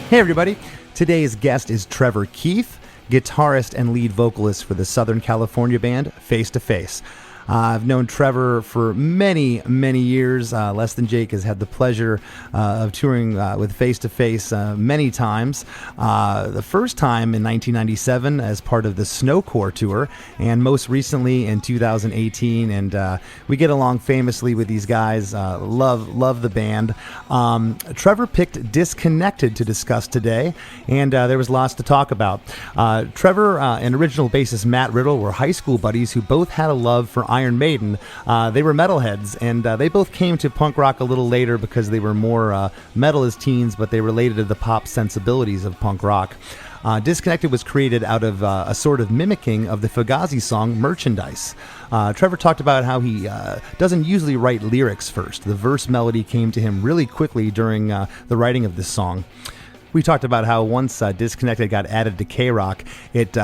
Hey everybody, today's guest is Trever Keith, guitarist and lead vocalist for the Southern California band Face to Face. I've known Trever for many, many years. Less Than Jake has had the pleasure of touring with Face to Face many times. The first time in 1997 as part of the Snowcore tour, and most recently in 2018. And we get along famously with these guys. Love the band. Trever picked Disconnected to discuss today, and there was lots to talk about. Trever and original bassist Matt Riddle were high school buddies who both had a love for Iron Maiden. They were metalheads, and they both came to punk rock a little later because they were more metal as teens, but they related to the pop sensibilities of punk rock. Disconnected was created out of a sort of mimicking of the Fugazi song Merchandise. Trever talked about how he doesn't usually write lyrics first. The verse melody came to him really quickly during the writing of this song. We talked about how once Disconnected got added to K-Rock, it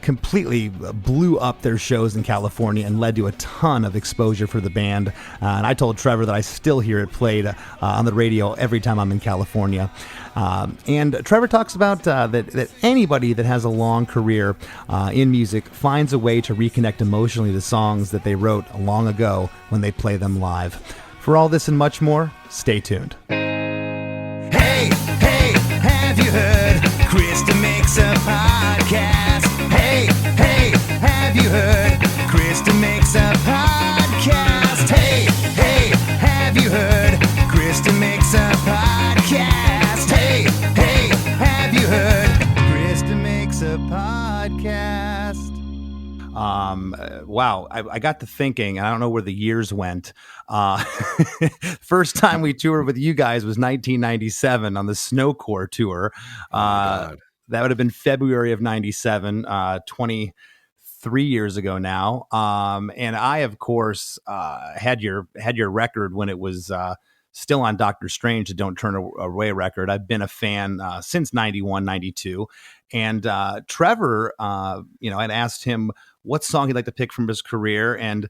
completely blew up their shows in California and led to a ton of exposure for the band. And I told Trever that I still hear it played on the radio every time I'm in California. And Trever talks about that anybody that has a long career in music finds a way to reconnect emotionally to songs that they wrote long ago when they play them live. For all this and much more, stay tuned. Hey, have you heard? Krista makes a podcast. Hey, have you heard? Krista makes a podcast. Hey, have you heard? Krista makes a podcast. Hey, have you heard? Krista makes a podcast. Wow, I got to thinking, and I don't know where the years went. First time we toured with you guys was 1997 on the Snowcore tour. That would have been February of 97, 23 years ago now. And I, of course, had your record when it was still on Doctor Strange, the Don't Turn Away record. I've been a fan since 91, 92. And Trever, I'd asked him what song he'd like to pick from his career. And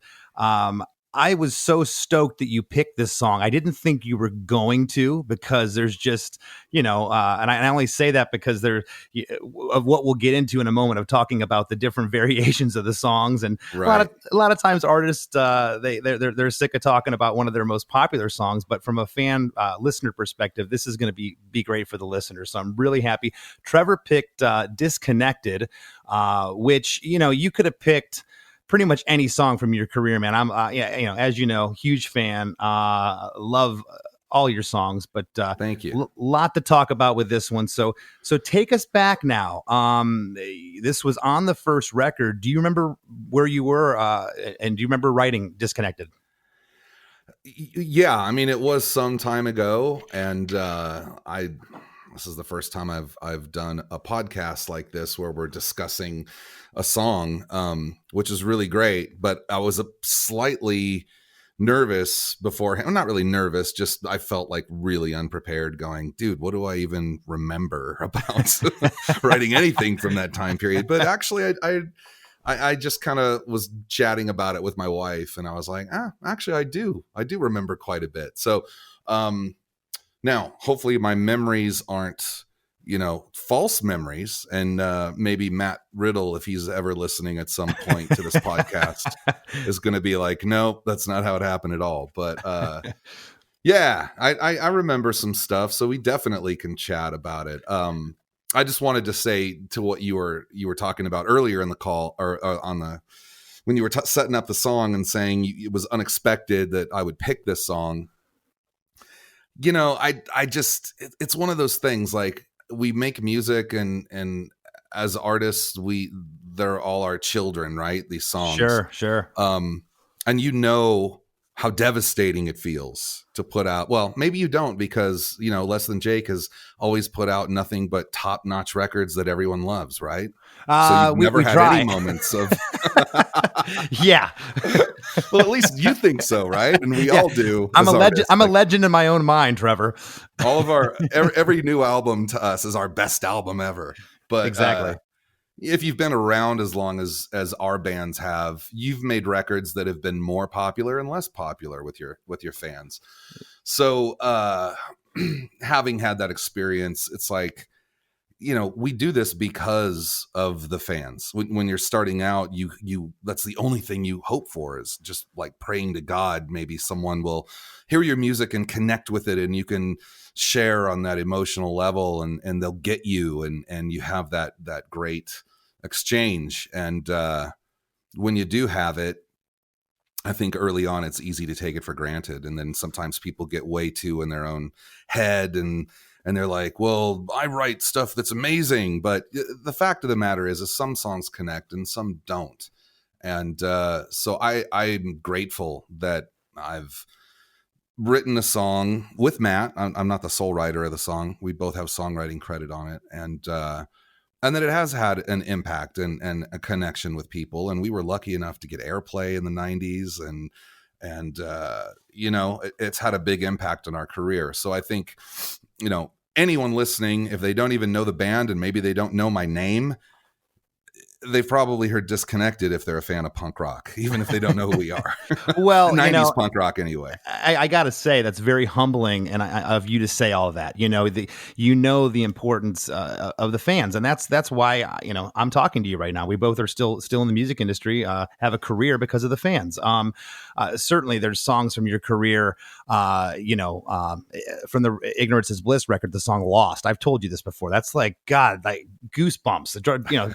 I was so stoked that you picked this song. I didn't think you were going to, because there's just, and I only say that because of what we'll get into in a moment of talking about the different variations of the songs. And right. a lot of times artists, they're sick of talking about one of their most popular songs, but from a fan listener perspective, this is going to be great for the listener. So I'm really happy. Trever picked Disconnected, which, you could have picked pretty much any song from your career, man. I'm, as you know, huge fan. Love all your songs, but thank you. Lot to talk about with this one. So take us back now. This was on the first record. Do you remember where you were? And do you remember writing Disconnected? Yeah, I mean, it was some time ago, and this is the first time I've done a podcast like this where we're discussing a song, which is really great. But I was slightly nervous beforehand. I'm not really nervous, just I felt like really unprepared, going, dude, what do I even remember about writing anything from that time period? But actually, I just kind of was chatting about it with my wife, and I was like, actually, I do remember quite a bit. So now, hopefully my memories aren't, false memories. And maybe Matt Riddle, if he's ever listening at some point to this podcast, is going to be like, no, that's not how it happened at all. But yeah, I remember some stuff. So we definitely can chat about it. I just wanted to say to what you were talking about earlier in the call, or when you were setting up the song and saying it was unexpected that I would pick this song. I just, it's one of those things, like, we make music and as artists, they're all our children, right? These songs. Sure. And how devastating it feels to put out. Well, maybe you don't, because, Less Than Jake has always put out nothing but top-notch records that everyone loves, right? So you've never had any moments of... Yeah. Well, at least you think so, right? And we all do. I'm a legend in my own mind, Trever. All of every new album to us is our best album ever. But exactly. If you've been around as long as our bands have, you've made records that have been more popular and less popular with your fans. So having had that experience, it's like, we do this because of the fans. When you're starting out, you that's the only thing you hope for, is just like praying to God. Maybe someone will hear your music and connect with it, and you can share on that emotional level, and they'll get you, and you have that great exchange. And when you do have it, I think early on it's easy to take it for granted, and then sometimes people get way too in their own head, and they're like, well, I write stuff that's amazing, but the fact of the matter is some songs connect and some don't. And so I'm grateful that I've written a song with Matt. I'm not the sole writer of the song. We both have songwriting credit on it, and that it has had an impact and a connection with people. And we were lucky enough to get airplay in the 90s, and it's had a big impact on our career. So I think, anyone listening, if they don't even know the band and maybe they don't know my name, they've probably heard Disconnected if they're a fan of punk rock, even if they don't know who we are. Well, 90s punk rock anyway. I got to say that's very humbling, and of you to say all of that. The importance of the fans, and that's why I'm talking to you right now. We both are still in the music industry, have a career because of the fans. Certainly, there's songs from your career, from the Ignorance is Bliss record, the song "Lost." I've told you this before. That's like goosebumps.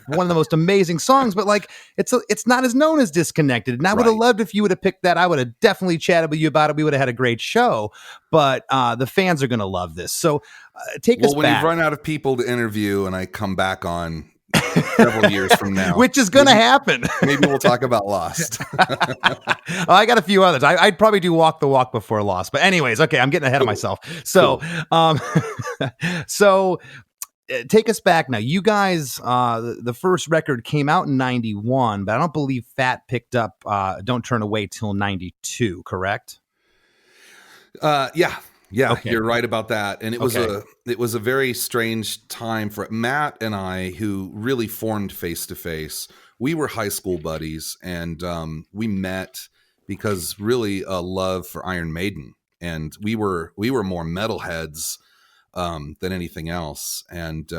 One of the most amazing songs, but like it's not as known as Disconnected. And I would have loved if you would have picked that. I would have definitely chatted with you about it. We would have had a great show. But the fans are going to love this. So take us back. Well, when you run out of people to interview, and I come back on several years from now, which is going to happen, maybe we'll talk about Lost. I got a few others. I'd probably do Walk the Walk before Lost. But anyways, okay, I'm getting ahead of myself. So, so take us back now. You guys, the first record came out in 91, but I don't believe Fat picked up Don't Turn Away till 92, correct? Yeah. Okay. You're right about that. And it was a very strange time for Matt and I, who really formed Face to Face. We were high school buddies, and we met because really a love for Iron Maiden, and we were more metalheads than anything else. And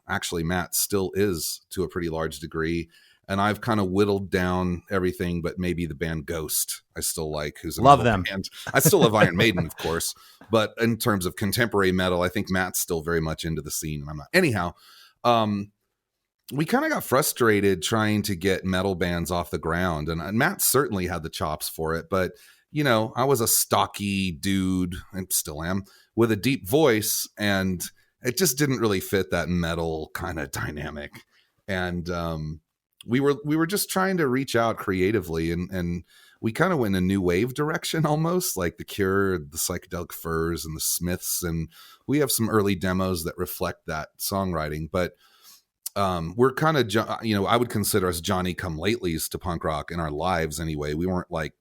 actually, Matt still is to a pretty large degree. And I've kind of whittled down everything, but maybe the band Ghost I still like, who's a love them. Band. I still love Iron Maiden, of course, but in terms of contemporary metal, I think Matt's still very much into the scene, and I'm not. Anyhow, we kind of got frustrated trying to get metal bands off the ground, and Matt certainly had the chops for it, but I was a stocky dude, and still am, with a deep voice, and it just didn't really fit that metal kind of dynamic. And we were just trying to reach out creatively, and we kind of went in a new wave direction, almost like The Cure, the Psychedelic Furs, and the Smiths, and we have some early demos that reflect that songwriting. But we're kind of I would consider us Johnny come latelys to punk rock in our lives anyway. We weren't like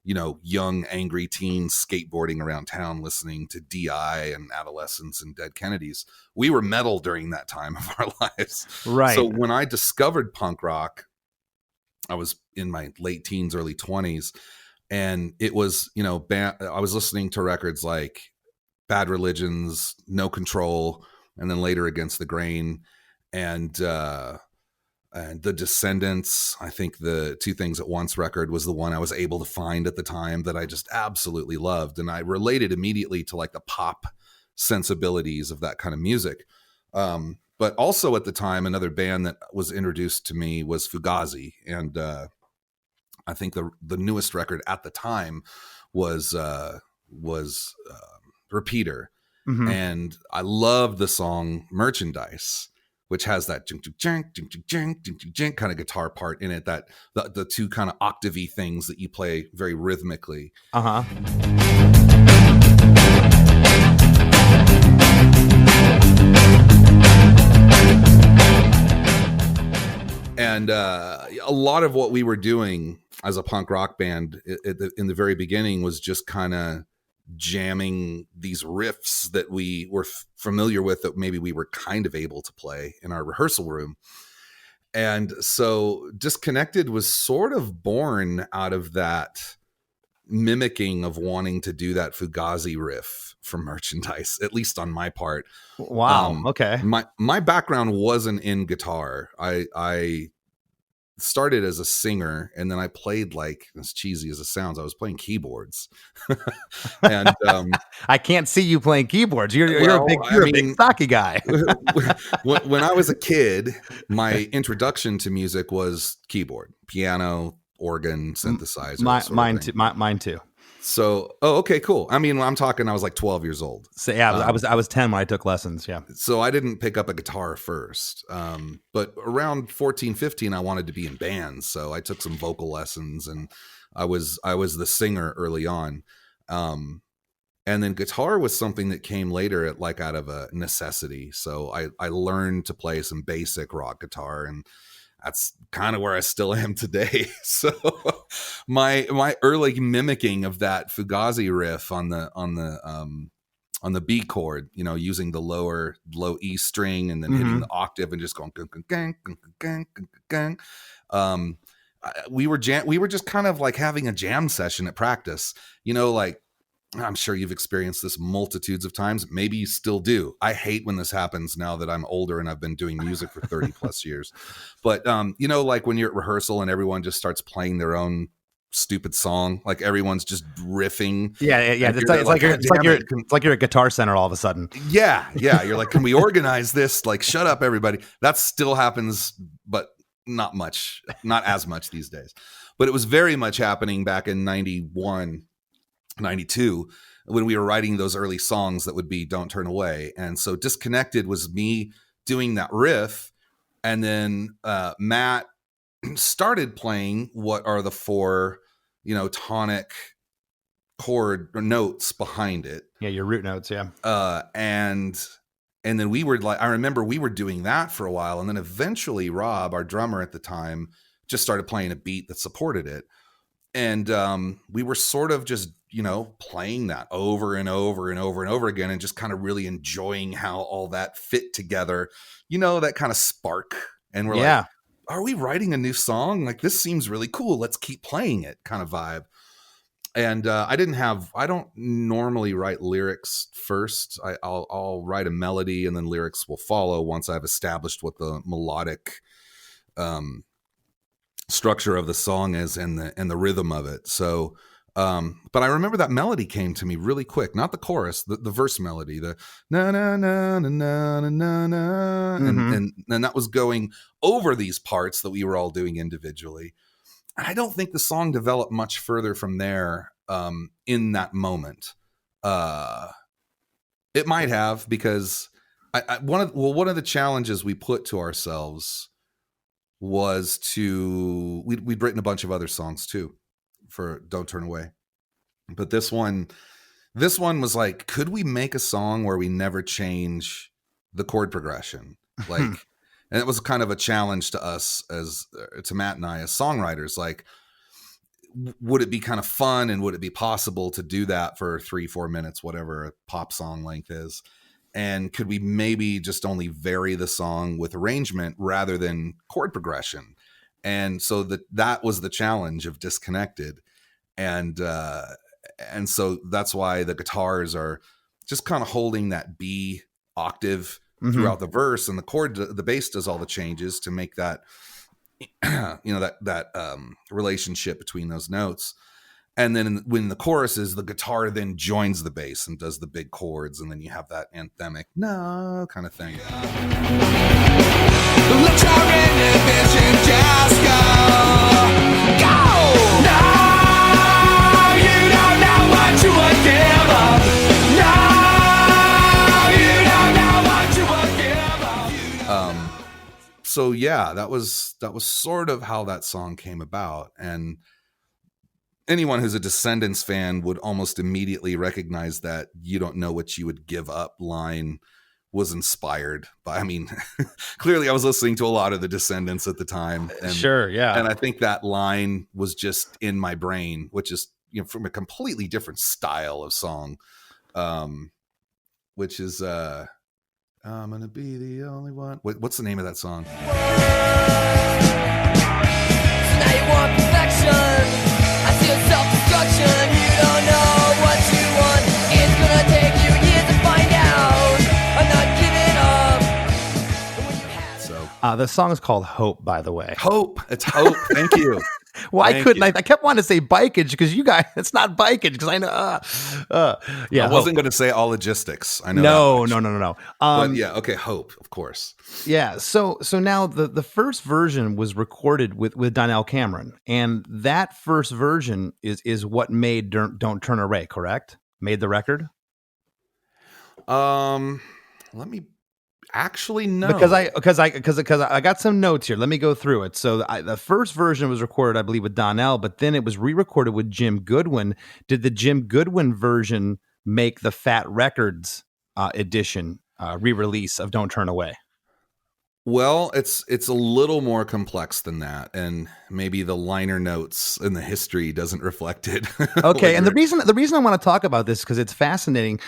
young angry teens skateboarding around town listening to DI and Adolescents and Dead Kennedys. We were metal during that time of our lives. Right. So when I discovered punk rock, I was in my late teens, early 20s. And it was, I was listening to records like Bad Religions, No Control, and then later Against the Grain. And The Descendants. I think the Two Things at Once record was the one I was able to find at the time that I just absolutely loved. And I related immediately to like the pop sensibilities of that kind of music. But also at the time, another band that was introduced to me was Fugazi. And I think the newest record at the time was Repeater. Mm-hmm. And I loved the song Merchandise, which has that kind of guitar part in it, that the two kind of octavey things that you play very rhythmically. Uh-huh. And a lot of what we were doing as a punk rock band in the very beginning was just kind of jamming these riffs that we were familiar with, that maybe we were kind of able to play in our rehearsal room. And so Disconnected was sort of born out of that mimicking of wanting to do that Fugazi riff for merchandise, at least on my part. Wow. Okay. My background wasn't in guitar. I started as a singer, and then I played, like, as cheesy as it sounds, I was playing keyboards. And I can't see you playing keyboards. You're a big stocky guy. when I was a kid, my introduction to music was keyboard, piano, organ, synthesizer. Mine too. So, okay, cool. I mean, I was like 12 years old. So yeah, I was 10 when I took lessons. Yeah. So I didn't pick up a guitar first. But around 14, 15, I wanted to be in bands. So I took some vocal lessons, and I was the singer early on. And then guitar was something that came later out of a necessity. So I learned to play some basic rock guitar, and that's kind of where I still am today. So my early mimicking of that Fugazi riff on the B chord, using the low E string and then hitting the octave and just going gang, gang, gang, gang. We were just kind of like having a jam session at practice, like, I'm sure you've experienced this multitudes of times. Maybe you still do. I hate when this happens now that I'm older and I've been doing music for 30 plus years. But, like when you're at rehearsal and everyone just starts playing their own stupid song, like everyone's just riffing. Yeah. It's like you're at Guitar Center all of a sudden. Yeah. You're like, can we organize this? Like, shut up, everybody. That still happens, but not as much these days. But it was very much happening back in 91. 92, when we were writing those early songs that would be Don't Turn Away. And so Disconnected was me doing that riff. And then Matt started playing what are the 4, tonic chord or notes behind it. Yeah, your root notes, yeah. And then we were I remember we were doing that for a while. And then eventually Rob, our drummer at the time, just started playing a beat that supported it. And we were sort of just, playing that over and over and over and over again, and just kind of really enjoying how all that fit together, that kind of spark. And we're like, are we writing a new song? Like, this seems really cool. Let's keep playing it kind of vibe. And I don't normally write lyrics first. I'll write a melody and then lyrics will follow once I've established what the melodic structure of the song is and the rhythm of it. So, but I remember that melody came to me really quick, not the chorus, the verse melody, the na na na na na na na, and that was going over these parts that we were all doing individually. And I don't think the song developed much further from there. In that moment, it might have, because one of the challenges we put to ourselves was we'd written a bunch of other songs too for Don't Turn Away, but this one was like, could we make a song where we never change the chord progression? Like, and it was kind of a challenge to us to Matt and I as songwriters. Like, would it be kind of fun, and would it be possible to do that for 3-4 minutes, whatever a pop song length is? And could we maybe just only vary the song with arrangement rather than chord progression? And so that was the challenge of Disconnected. And so that's why the guitars are just kind of holding that B octave throughout the verse, and the bass does all the changes to make that, that relationship between those notes. And then when the chorus is, the guitar then joins the bass and does the big chords, and then you have that anthemic no kind of thing. Let your inhibition just go. No, you don't know what you would give up. No, you don't know what you would give up. So yeah, that was sort of how that song came about. And anyone who's a Descendants fan would almost immediately recognize that "you don't know what you would give up" line was inspired by, clearly I was listening to a lot of the Descendants at the time. And, sure, yeah. And I think that line was just in my brain, which is, from a completely different style of song, which is, I'm gonna be the only one. What's the name of that song? So now you want perfection. I see a self-destruction. The song is called Hope, by the way. Hope. It's Hope. Thank you. Well, Thank you. I kept wanting to say bikeage because you guys, it's not bikeage because I know. Yeah, I wasn't going to say all logistics. I know. No. But yeah, okay, Hope, of course. Yeah. So now the first version was recorded with Donnell Cameron, and that first version is what made Don't Turn Away, correct? Made the record. Let me actually know because I got some notes here. Let me go through it. So the first version was recorded, I believe, with Donnell, but then it was re-recorded with Jim Goodwin. Did the Jim Goodwin version make the Fat Records edition re-release of Don't Turn Away? Well, it's a little more complex than that, and maybe the liner notes in the history doesn't reflect it. Okay, and the reason I want to talk about this because it's fascinating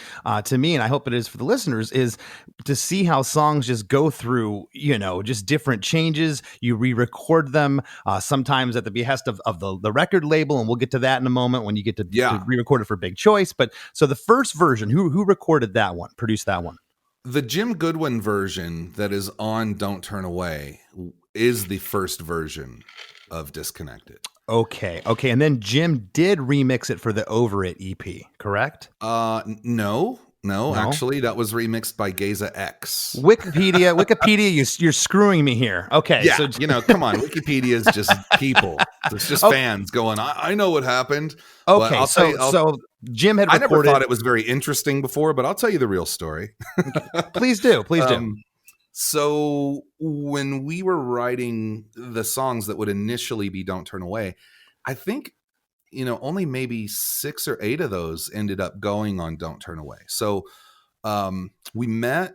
to me, and I hope it is for the listeners, is to see how songs just go through, just different changes. You re-record them sometimes at the behest of the record label, and we'll get to that in a moment when you get to re-record it for Big Choice. But so the first version, who recorded that one, produced that one? The Jim Goodwin version that is on Don't Turn Away is the first version of Disconnected. Okay. And then Jim did remix it for the Over It EP, correct? No, actually that was remixed by Geza X. Wikipedia, you're screwing me here. Okay. Yeah, so come on, Wikipedia is just people. It's just fans going, I know what happened. Okay, so Jim had recorded... I never thought it was very interesting before, but I'll tell you the real story. Please do. So when we were writing the songs that would initially be Don't Turn Away, I think, only maybe 6 or 8 of those ended up going on Don't Turn Away. So we met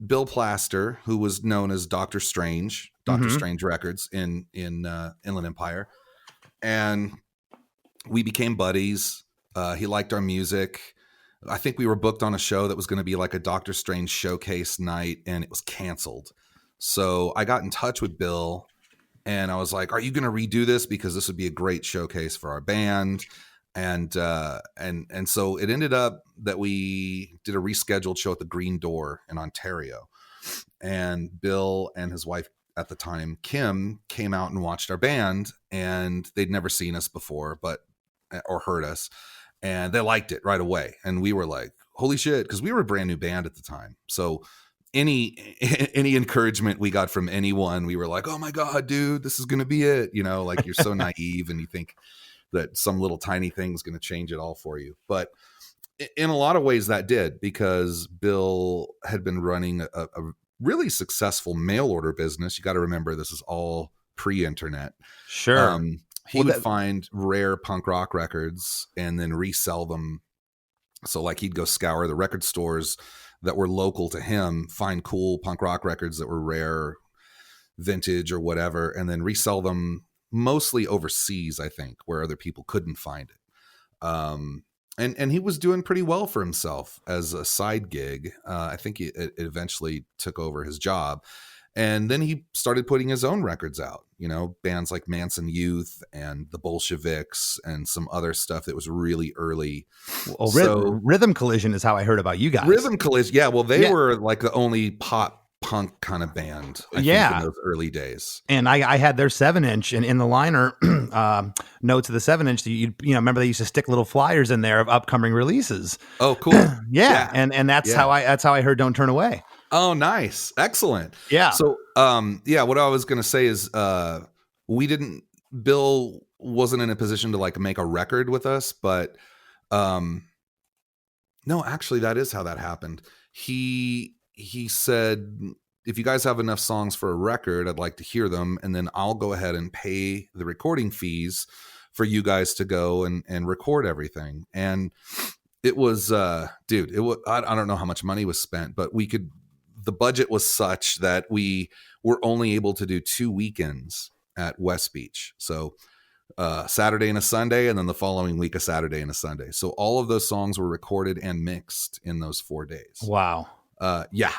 Bill Plaster, who was known as Dr. Strange, Strange Records in Inland Empire. And we became buddies. He liked our music. I think we were booked on a show that was going to be like a Dr. Strange showcase night, and it was canceled. So I got in touch with Bill, and I was like, "Are you going to redo this? Because this would be a great showcase for our band." And so it ended up that we did a rescheduled show at the Green Door in Ontario, and Bill and his wife at the time, Kim, came out and watched our band, and they'd never seen us before, or heard us. And they liked it right away. And we were like, holy shit, because we were a brand new band at the time. So any encouragement we got from anyone, we were like, oh my God, dude, this is going to be it. Like you're so naive and you think that some little tiny thing's going to change it all for you. But in a lot of ways that did, because Bill had been running a really successful mail order business. You got to remember, this is all pre-internet. Sure. He would find rare punk rock records and then resell them. So like he'd go scour the record stores that were local to him, find cool punk rock records that were rare, vintage or whatever, and then resell them mostly overseas, I think, where other people couldn't find it. And he was doing pretty well for himself as a side gig. I think it eventually took over his job. And then he started putting his own records out, bands like Manson Youth and the Bolsheviks and some other stuff that was really early. Well, Rhythm Collision is how I heard about you guys. Rhythm Collision. Yeah. Well, they were like the only pop punk kind of band, I think, in those early days. And I had their 7-inch, and in the liner notes of the 7-inch, remember they used to stick little flyers in there of upcoming releases. Oh, cool. Yeah. And that's how I heard Don't Turn Away. Oh, nice. Excellent. Yeah. So, what I was going to say is, Bill wasn't in a position to like make a record with us, but, no, actually that is how that happened. He said, if you guys have enough songs for a record, I'd like to hear them. And then I'll go ahead and pay the recording fees for you guys to go and record everything. And it was, I don't know how much money was spent, but the budget was such that we were only able to do 2 weekends at West Beach. So Saturday and a Sunday, and then the following week, a Saturday and a Sunday. So all of those songs were recorded and mixed in those 4 days. Wow. Yeah,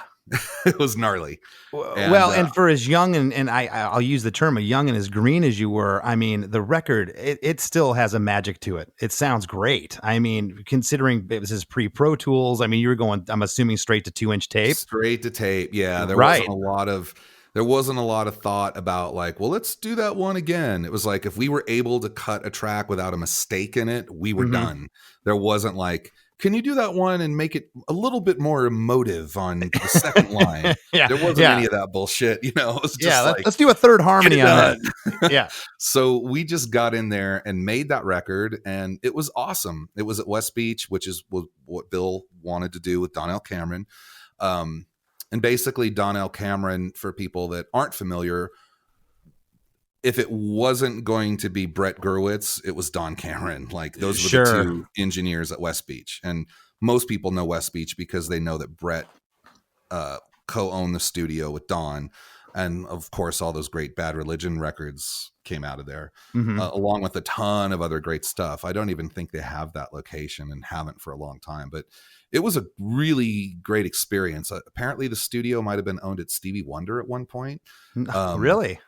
it was gnarly. And for as young and I'll use the term, as young and as green as you were, I mean, the record, it still has a magic to it. It sounds great. I mean, considering this is pre-Pro Tools, I mean, you were going, I'm assuming, straight to 2-inch tape. Straight to tape, yeah. There wasn't a lot of There wasn't a lot of thought about like, well, let's do that one again. It was like if we were able to cut a track without a mistake in it, we were done. There wasn't like, can you do that one and make it a little bit more emotive on the second line? There wasn't any of that bullshit, you know. It was just like, let's do a third harmony on that. Yeah. So we just got in there and made that record, and it was awesome. It was at West Beach, which is what Bill wanted to do with Donnell Cameron. And basically, Donnell Cameron, for people that aren't familiar, if it wasn't going to be Brett Gurwitz, it was Don Cameron. Like those were the two engineers at West Beach. And most people know West Beach because they know that Brett co-owned the studio with Don. And of course, all those great Bad Religion records came out of there, along with a ton of other great stuff. I don't even think they have that location and haven't for a long time, but it was a really great experience. Apparently the studio might've been owned at Stevie Wonder at one point. Really?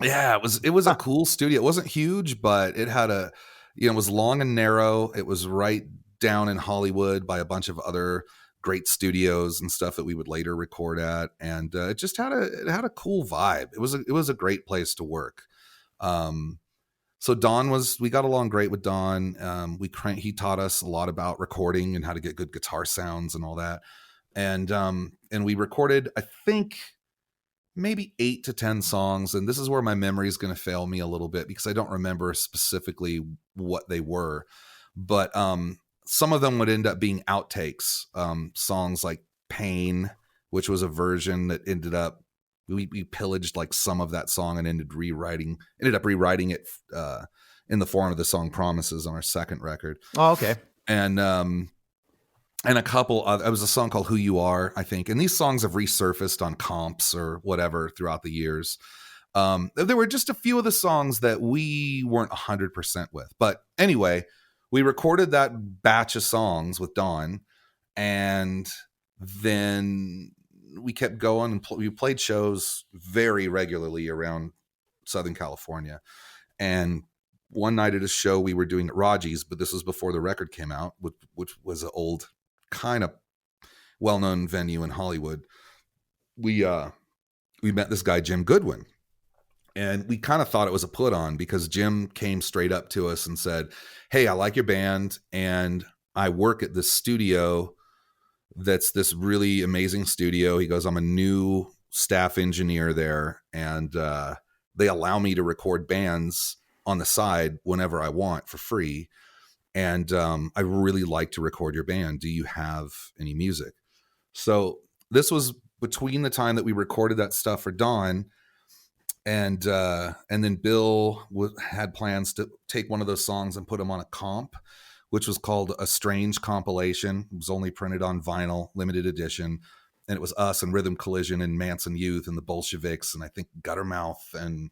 Yeah, it was a cool studio. It wasn't huge, but it had it was long and narrow. It was right down in Hollywood by a bunch of other great studios and stuff that we would later record at. And it just had a cool vibe. It was a great place to work. So we got along great with Don. He taught us a lot about recording and how to get good guitar sounds and all that. And we recorded, I think, maybe 8 to 10 songs. And this is where my memory is going to fail me a little bit because I don't remember specifically what they were, but some of them would end up being outtakes. Songs like Pain, which was a version that ended up, we pillaged like some of that song and ended up rewriting it in the form of the song Promises on our second record. Oh, okay. And a couple it was a song called Who You Are, I think. And these songs have resurfaced on comps or whatever throughout the years. There were just a few of the songs that we weren't 100% with. But anyway, we recorded that batch of songs with Don, and then we kept going and we played shows very regularly around Southern California. And one night at a show we were doing at Raji's, but this was before the record came out, which was an old kind of well-known venue in Hollywood. We met this guy, Jim Goodwin, and we kind of thought it was a put on because Jim came straight up to us and said, "Hey, I like your band and I work at this studio that's this really amazing studio." He goes, "I'm a new staff engineer there, and they allow me to record bands on the side whenever I want for free. And I really like to record your band. Do you have any music?" So this was between the time that we recorded that stuff for Don, and then Bill had plans to take one of those songs and put them on a comp, which was called A Strange Compilation. It was only printed on vinyl, limited edition. And it was us and Rhythm Collision and Manson Youth and the Bolsheviks and I think Guttermouth and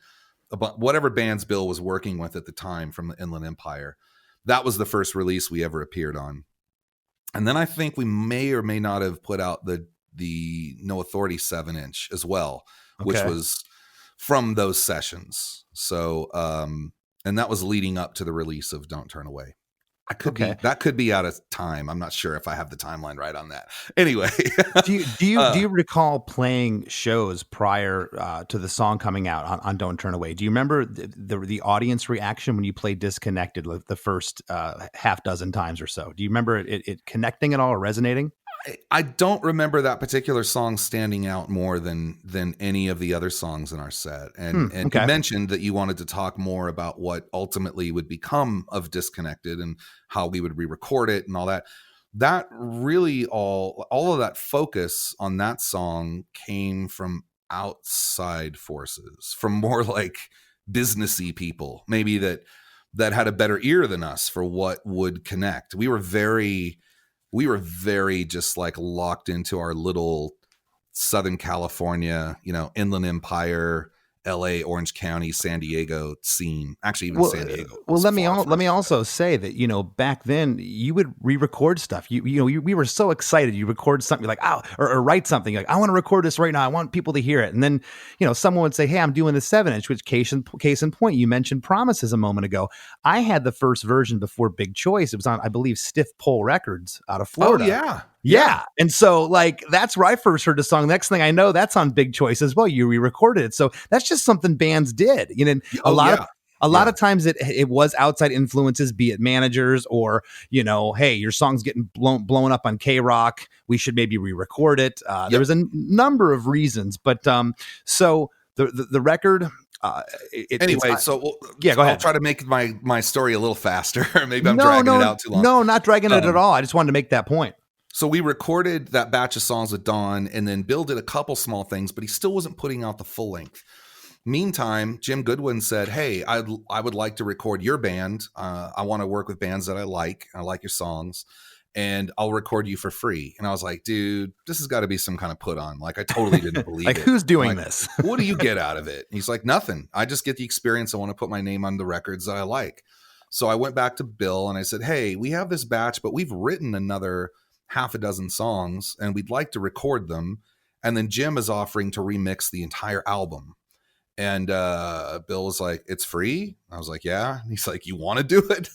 whatever bands Bill was working with at the time from the Inland Empire. That was the first release we ever appeared on. And then I think we may or may not have put out the No Authority 7-inch as well, which was from those sessions. So, and that was leading up to the release of Don't Turn Away. That could be out of time. I'm not sure if I have the timeline right on that. Anyway, do you recall playing shows prior to the song coming out on Don't Turn Away? Do you remember the audience reaction when you played Disconnected the first half dozen times or so? Do you remember it connecting at all or resonating? I don't remember that particular song standing out more than any of the other songs in our set. And you mentioned that you wanted to talk more about what ultimately would become of Disconnected and how we would re-record it and all that. That really all of that focus on that song came from outside forces, from more like businessy people, maybe that had a better ear than us for what would connect. We were very just like locked into our little Southern California, Inland Empire, LA, Orange County, San Diego scene. Actually, even San Diego. Well, let me also say that, back then you would re-record stuff. We were so excited. You record something like, or write something like, I want to record this right now. I want people to hear it. And then, someone would say, hey, I'm doing the 7-inch, which case in point, you mentioned Promises a moment ago. I had the first version before Big Choice. It was on, I believe, Stiff Pole Records out of Florida. Oh, yeah. Yeah. And so like that's where I first heard the song. Next thing I know, that's on Big Choice as well. You re-recorded it. So that's just something bands did. You know, a Oh lot of yeah. a lot of times it was outside influences, be it managers or, you know, hey, your song's getting blown up on K-Rock. We should maybe re-record it. There was a number of reasons, but so the record. Anyway, so yeah, go I'll ahead. try to make my story a little faster. Maybe I'm dragging it out too long. No, not dragging it at all. I just wanted to make that point. So we recorded that batch of songs with Don, and then Bill did a couple small things, but he still wasn't putting out the full length. Meantime, Jim Goodwin said, "Hey, I would like to record your band. I want to work with bands that I like. I like your songs, and I'll record you for free." And I was like, "Dude, this has got to be some kind of put on." Like, I totally didn't believe like, it. Who's doing this? What do you get out of it? And he's like, "Nothing. I just get the experience. I want to put my name on the records that I like." So I went back to Bill and I said, "Hey, we have this batch, but we've written another half a dozen songs and we'd like to record them. And then Jim is offering to remix the entire album." And Bill was like, "It's free?" I was like, "Yeah." And he's like, "You want to do it?"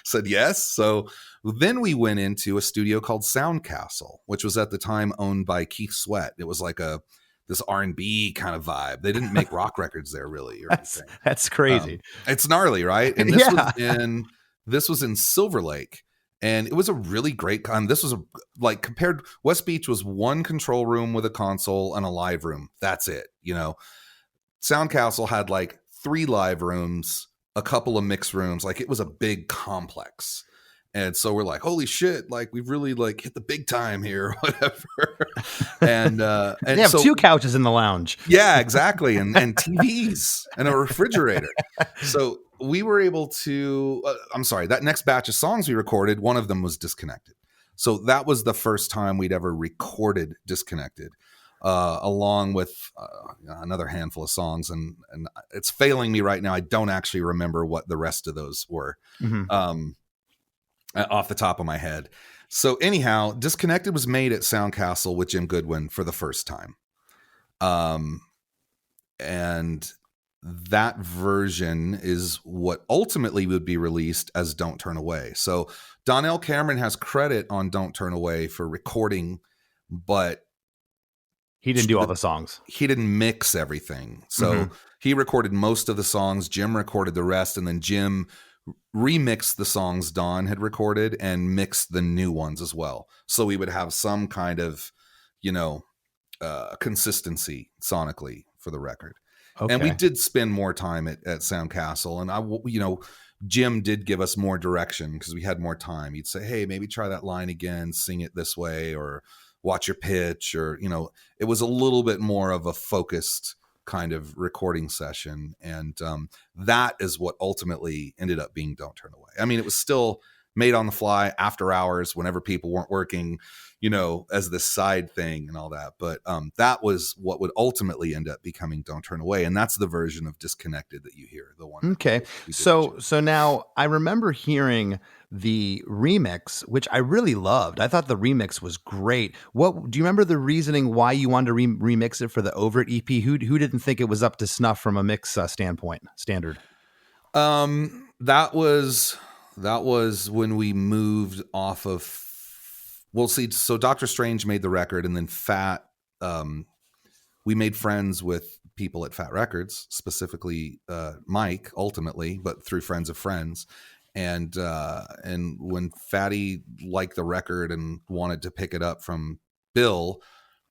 Said yes. So then we went into a studio called Sound Castle, which was at the time owned by Keith Sweat. It was like this R&B kind of vibe. They didn't make rock records there really or anything. That's crazy. It's gnarly, right? And this was in Silver Lake. And it was a really great this was compared, West Beach was one control room with a console and a live room. That's it. You know, Sound Castle had like 3 live rooms, a couple of mix rooms. Like, it was a big complex. And so we're like, holy shit, like we've really like hit the big time here or whatever. And they have 2 couches in the lounge. Yeah, exactly. And TVs and a refrigerator. So we were able to, that next batch of songs we recorded, one of them was Disconnected. So that was the first time we'd ever recorded Disconnected, along with another handful of songs. And it's failing me right now. I don't actually remember what the rest of those were off the top of my head. So anyhow, Disconnected was made at Sound Castle with Jim Goodwin for the first time. And that version is what ultimately would be released as Don't Turn Away. So Donnell Cameron has credit on Don't Turn Away for recording, but he didn't do all the songs. He didn't mix everything. So he recorded most of the songs. Jim recorded the rest. And then Jim remixed the songs Don had recorded and mixed the new ones as well. So we would have some kind of, consistency sonically for the record. Okay. And we did spend more time at Sound Castle, and Jim did give us more direction because we had more time. He'd say, "Hey, maybe try that line again, sing it this way, or watch your pitch," or it was a little bit more of a focused kind of recording session, and that is what ultimately ended up being Don't Turn Away. I mean, it was still made on the fly after hours whenever people weren't working, as this side thing and all that. But that was what would ultimately end up becoming Don't Turn Away. And that's the version of Disconnected that you hear, the one. Okay. So now I remember hearing the remix, which I really loved. I thought the remix was great. What do you remember the reasoning why you wanted to remix it for the Over It EP? Who didn't think it was up to snuff from a mix standard? That was when we moved off of, so Dr. Strange made the record, and then Fat, we made friends with people at Fat Records, specifically Mike, ultimately, but through friends of friends. And when Fatty liked the record and wanted to pick it up from Bill,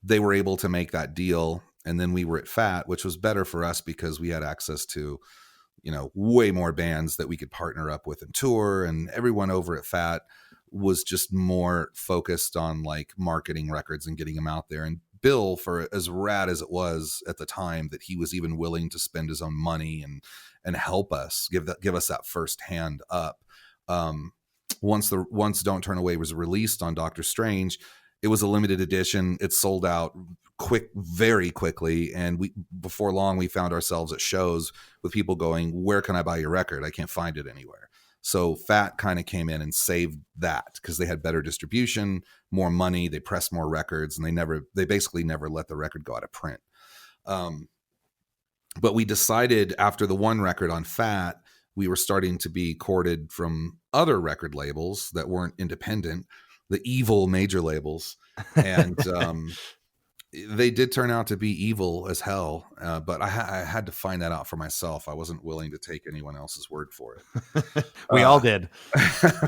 they were able to make that deal. And then we were at Fat, which was better for us because we had access to, way more bands that we could partner up with and tour. And everyone over at Fat was just more focused on like marketing records and getting them out there. And Bill, for as rad as it was at the time, that he was even willing to spend his own money and help us give us that first hand up. Once Don't Turn Away was released on Doctor Strange, it was a limited edition. It sold out very quickly. And before long, we found ourselves at shows with people going, "Where can I buy your record? I can't find it anywhere." So Fat kind of came in and saved that because they had better distribution, more money, they pressed more records, and they basically never let the record go out of print. But we decided after the one record on Fat, we were starting to be courted from other record labels that weren't independent, the evil major labels. And they did turn out to be evil as hell, but I had to find that out for myself. I wasn't willing to take anyone else's word for it. We all did.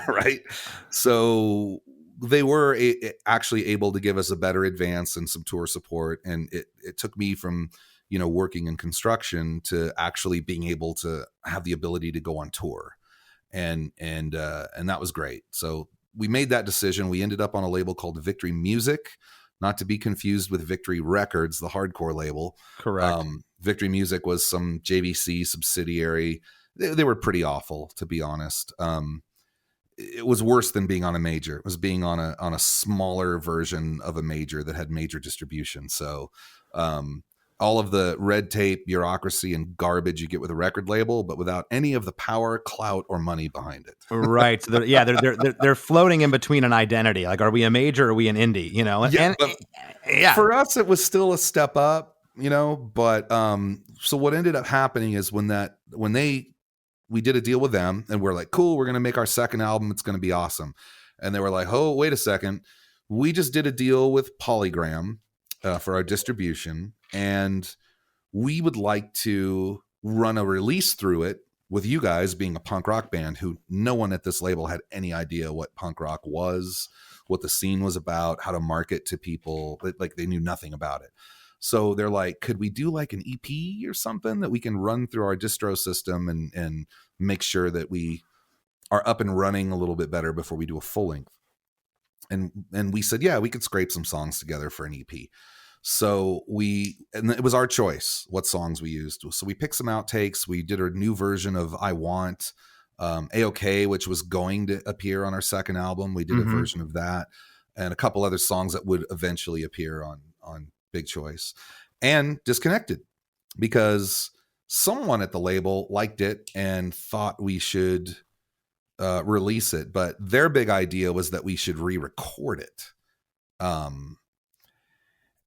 Right. So they were actually able to give us a better advance and some tour support. And it took me from, working in construction to actually being able to have the ability to go on tour. And that was great. So we made that decision. We ended up on a label called Victory Music, not to be confused with Victory Records, the hardcore label. Correct. Victory Music was some JVC subsidiary. They were pretty awful, to be honest. It was worse than being on a major. It was being on a smaller version of a major that had major distribution. So all of the red tape, bureaucracy, and garbage you get with a record label, but without any of the power, clout, or money behind it. Right. So they're floating in between an identity. Like, are we a major or are we an indie? For us, it was still a step up, but so what ended up happening is we did a deal with them and we're like, cool, we're going to make our second album. It's going to be awesome. And they were like, oh, wait a second. We just did a deal with Polygram for our distribution, and we would like to run a release through it with you guys being a punk rock band who no one at this label had any idea what punk rock was, what the scene was about, how to market to people. Like, they knew nothing about it. So they're like, could we do like an EP or something that we can run through our distro system and make sure that we are up and running a little bit better before we do a full length? And we said, yeah, we could scrape some songs together for an EP. So and it was our choice what songs we used. So we picked some outtakes. We did a new version of I Want, A-OK, which was going to appear on our second album. We did a version of that, and a couple other songs that would eventually appear on Big Choice, and Disconnected, because someone at the label liked it and thought we should release it. But their big idea was that we should re-record it.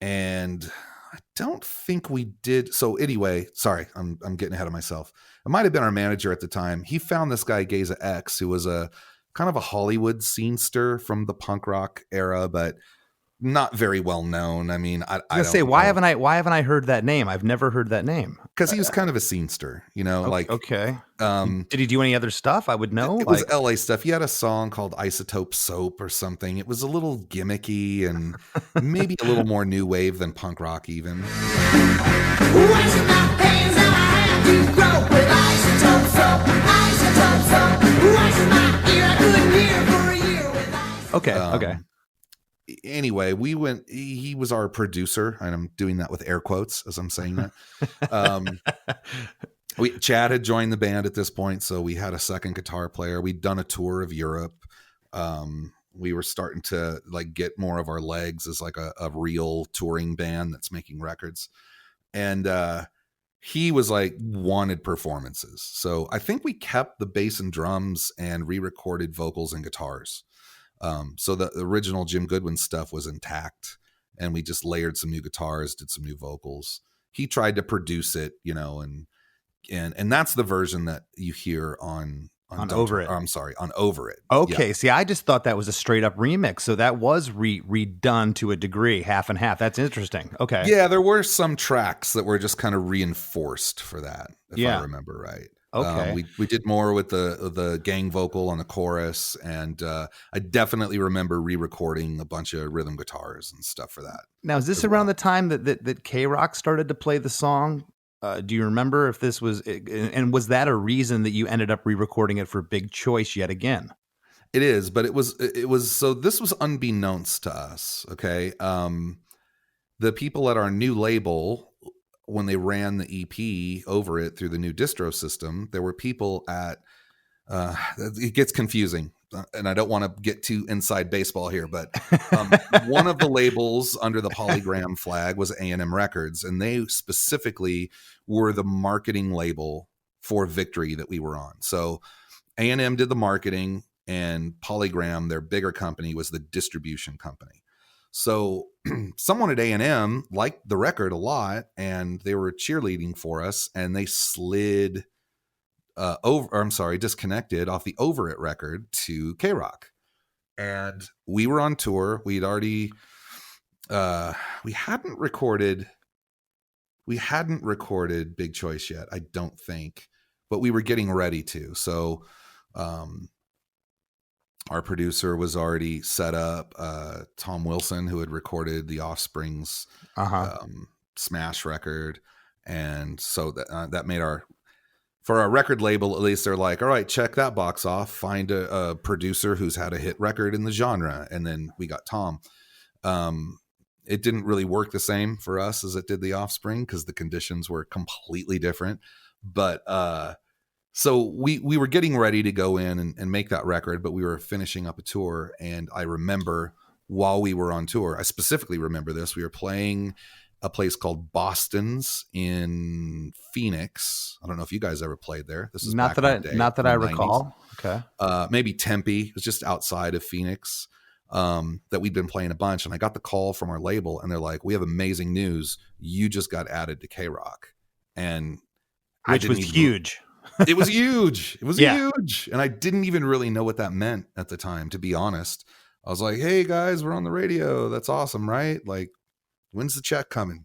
And I don't think we did. So anyway, sorry, I'm getting ahead of myself. It might have been our manager at the time. He found this guy Geza X, who was a kind of a Hollywood scenester from the punk rock era, but not very well known. I mean, I don't say, why haven't I heard that name? I've never heard that name. Because he was kind of a scenester, okay. Did he do any other stuff? I would know. It was LA stuff. He had a song called Isotope Soap or something. It was a little gimmicky and maybe a little more new wave than punk rock even. Okay. Anyway, he was our producer, and I'm doing that with air quotes as I'm saying that. Chad had joined the band at this point, so we had a second guitar player. We'd done a tour of Europe. We were starting to get more of our legs as a real touring band that's making records. And he was wanted performances. So I think we kept the bass and drums and re-recorded vocals and guitars. So the original Jim Goodwin stuff was intact, and we just layered some new guitars, did some new vocals. He tried to produce it, and that's the version that you hear on Over It. I'm sorry, on Over It. Okay. Yeah. See, I just thought that was a straight up remix. So that was redone to a degree, half and half. That's interesting. Okay. Yeah. There were some tracks that were just kind of reinforced for that, if I remember right. Okay. We did more with the gang vocal on the chorus, and I definitely remember re-recording a bunch of rhythm guitars and stuff for that. Now, is this around the time that K-Rock started to play the song? Do you remember if this was, and was that a reason that you ended up re-recording it for Big Choice yet again? It is, but it was so this was unbeknownst to us. Okay. The people at our new label, when they ran the EP Over It through the new distro system, there were people at, it gets confusing, and I don't want to get too inside baseball here, but one of the labels under the Polygram flag was A&M Records, and they specifically were the marketing label for Victory that we were on. So A&M did the marketing, and Polygram, their bigger company, was the distribution company. So someone at A&M liked the record a lot, and they were cheerleading for us, and they slid Disconnected off the Over It record to K-Rock. and we were on tour. We'd already we hadn't recorded Big Choice yet, I don't think, but we were getting ready to. So our producer was already set up, Tom Wilson, who had recorded the Offspring's Smash record. And so that made for our record label, at least, they're like, all right, check that box off, find a producer who's had a hit record in the genre. And then we got Tom. It didn't really work the same for us as it did the Offspring, because the conditions were completely different. But so we were getting ready to go in and make that record, but we were finishing up a tour. And I remember while we were on tour, I specifically remember this, we were playing a place called Boston's in Phoenix. I don't know if you guys ever played there. This is not that I recall. 90s. Okay. Maybe Tempe. It was just outside of Phoenix. That we'd been playing a bunch, and I got the call from our label, and they're like, we have amazing news. You just got added to K-Rock. And which was huge. It was huge. It was huge. And I didn't even really know what that meant at the time, to be honest. I was like, hey guys, we're on the radio. That's awesome, right? Like, when's the check coming?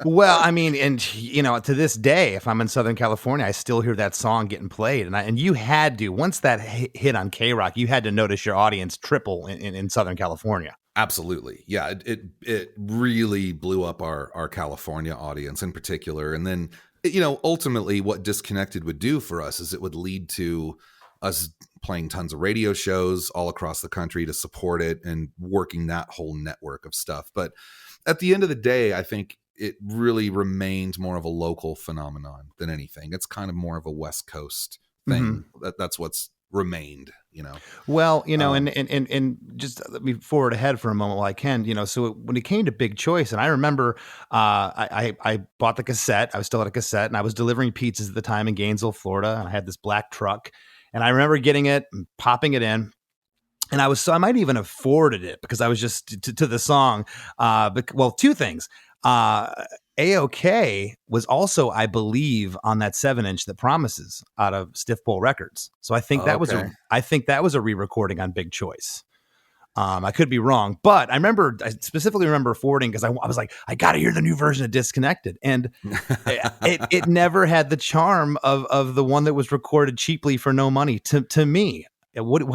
Well, I mean, and to this day, if I'm in Southern California, I still hear that song getting played. And you had to, once that hit on K-Rock, you had to notice your audience triple in Southern California. Absolutely. Yeah. It really blew up our California audience in particular. And then, ultimately what Disconnected would do for us is it would lead to us playing tons of radio shows all across the country to support it and working that whole network of stuff. But at the end of the day, I think it really remained more of a local phenomenon than anything. It's kind of more of a West Coast thing. Mm-hmm. That's what's remained, Well, and just let me forward ahead for a moment while I can, so when it came to Big Choice, and I remember I bought the cassette. I was still at a cassette, and I was delivering pizzas at the time in Gainesville, Florida, and I had this black truck, and I remember getting it and popping it in. And I might even have forwarded it because I was just to the song. Well, two things. AOK was also, I believe, on that 7-inch that Promises out of Stiff Pole Records. So I think that was a re-recording on Big Choice. I could be wrong, but I specifically remember forwarding because I was like, I got to hear the new version of Disconnected, and it never had the charm of the one that was recorded cheaply for no money to me.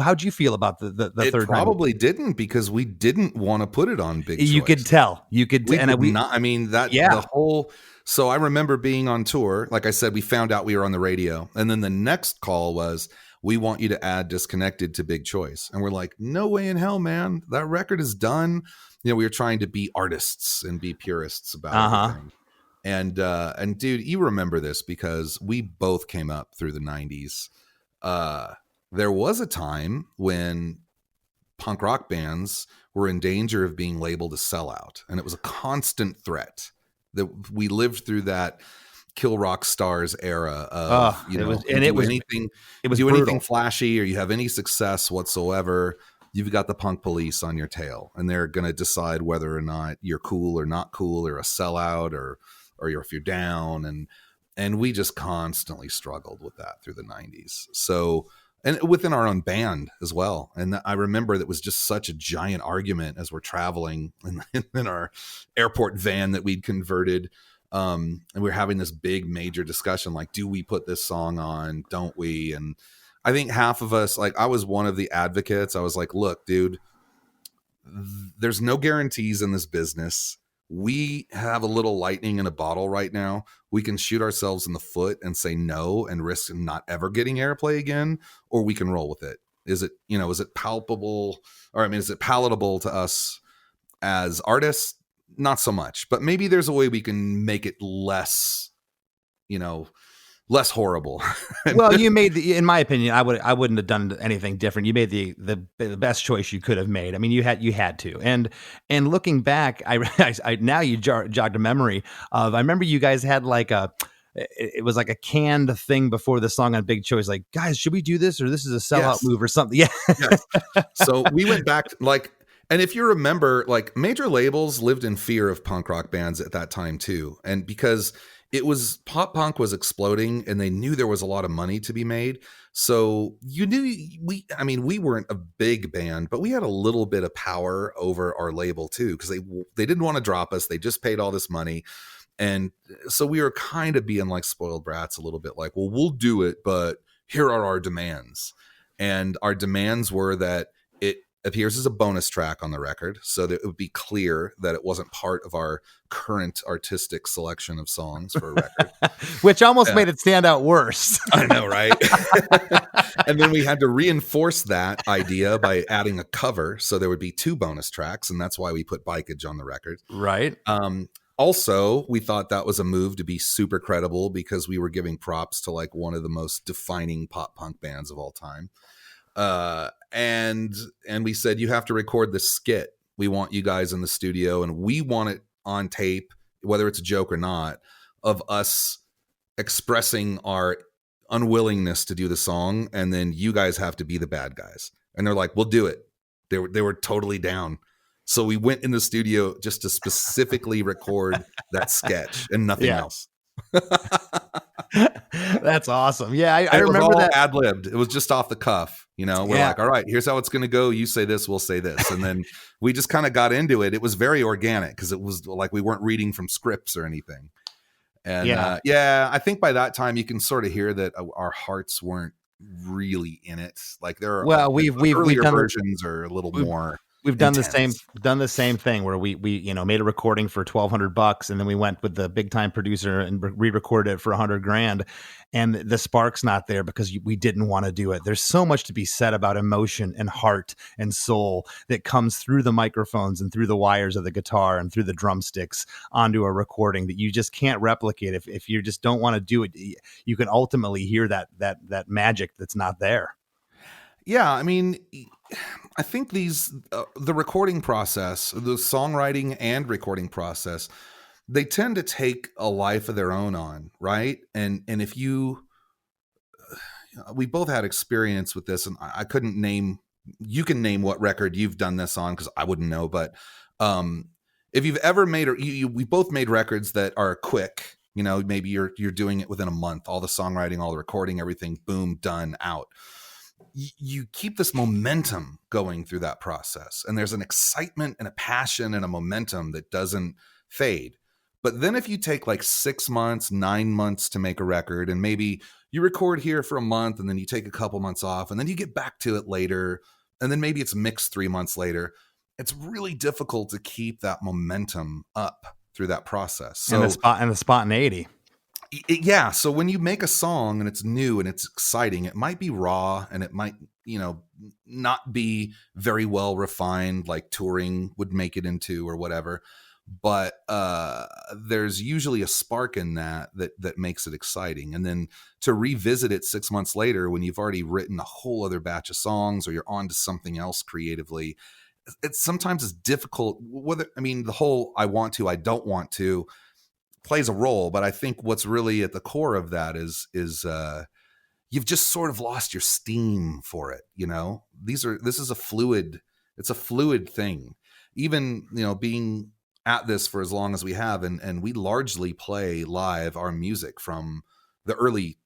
How'd you feel about the third? It probably didn't, because we didn't want to put it on Big Choice. You could tell. The whole. So I remember being on tour. Like I said, we found out we were on the radio, and then the next call was, we want you to add Disconnected to Big Choice. And we're like, no way in hell, man. That record is done. We were trying to be artists and be purists about everything. And dude, you remember this because we both came up through the 90s. There was a time when punk rock bands were in danger of being labeled a sellout. And it was a constant threat that we lived through that Kill Rock Stars era of, anything flashy, or you have any success whatsoever, you've got the punk police on your tail, and they're going to decide whether or not you're cool or not cool, or a sellout, or if you're down. And we just constantly struggled with that through the 90s. So, and within our own band as well. And I remember that was just such a giant argument as we're traveling in our airport van that we'd converted. And we're having this big major discussion, like, do we put this song on? Don't we? And I think half of us, like, I was one of the advocates. I was like, look, dude, there's no guarantees in this business. We have a little lightning in a bottle right now. We can shoot ourselves in the foot and say no and risk not ever getting airplay again, or we can roll with it. Is it palpable, or is it palatable to us as artists? Not so much, but maybe there's a way we can make it less horrible. Well, you made in my opinion, I wouldn't have done anything different. You made the best choice you could have made. I mean, you had to. And looking back, I now you jogged a memory of, I remember you guys had it was like a canned thing before the song on Big Choice. Like, guys, should we do this, or this is a sellout move or something? Yeah. Yes. So we went back and if you remember, major labels lived in fear of punk rock bands at that time too. And because it was pop punk was exploding and they knew there was a lot of money to be made. So you knew we weren't a big band, but we had a little bit of power over our label too, because they didn't want to drop us. They just paid all this money. And so we were kind of being like spoiled brats a little bit, like, well, we'll do it, but here are our demands. And our demands were that it appears as a bonus track on the record, so that it would be clear that it wasn't part of our current artistic selection of songs for a record. Which almost made it stand out worse. I know, right? And then we had to reinforce that idea by adding a cover, so there would be 2 bonus tracks, and that's why we put Bikeage on the record. Right. Also, we thought that was a move to be super credible because we were giving props to like one of the most defining pop punk bands of all time. And we said, you have to record this skit. We want you guys in the studio and we want it on tape, whether it's a joke or not, of us expressing our unwillingness to do the song. And then you guys have to be the bad guys. And they're like, we'll do it. They were totally down. So we went in the studio just to specifically record that sketch and nothing else. That's awesome. Yeah, I remember that. Ad-libbed. It was just off the cuff. We're like, all right, here's how it's going to go. You say this, we'll say this. And then we just kind of got into it. It was very organic because it was like we weren't reading from scripts or anything. And I think by that time you can sort of hear that our hearts weren't really in it. Like there are we've done versions are a little more. We've done the same thing where we made a recording for $1,200 and then we went with the big time producer and re-recorded it for $100,000, and the spark's not there because we didn't want to do it. There's so much to be said about emotion and heart and soul that comes through the microphones and through the wires of the guitar and through the drumsticks onto a recording that you just can't replicate. If you just don't want to do it, you can ultimately hear that magic that's not there. Yeah, I mean, I think the recording process, the songwriting and recording process, they tend to take a life of their own on, right? And if we both had experience with this, and I couldn't name, you can name what record you've done this on because I wouldn't know, but if you've ever made, we both made records that are quick, maybe you're doing it within a month, all the songwriting, all the recording, everything, boom, done, out. You keep this momentum going through that process, and there's an excitement and a passion and a momentum that doesn't fade. But then if you take like 6 months, 9 months to make a record, and maybe you record here for a month and then you take a couple months off and then you get back to it later, and then maybe it's mixed 3 months later, it's really difficult to keep that momentum up through that process. So, and the spontaneity. Yeah. So when you make a song and it's new and it's exciting, it might be raw and it might, not be very well refined, like touring would make it into or whatever. But there's usually a spark in that makes it exciting. And then to revisit it 6 months later, when you've already written a whole other batch of songs or you're on to something else creatively, sometimes it's difficult. The whole I want to, I don't want to plays a role, but I think what's really at the core of that is you've just sort of lost your steam for it. This is a fluid thing. Even, being at this for as long as we have, and we largely play live our music from the early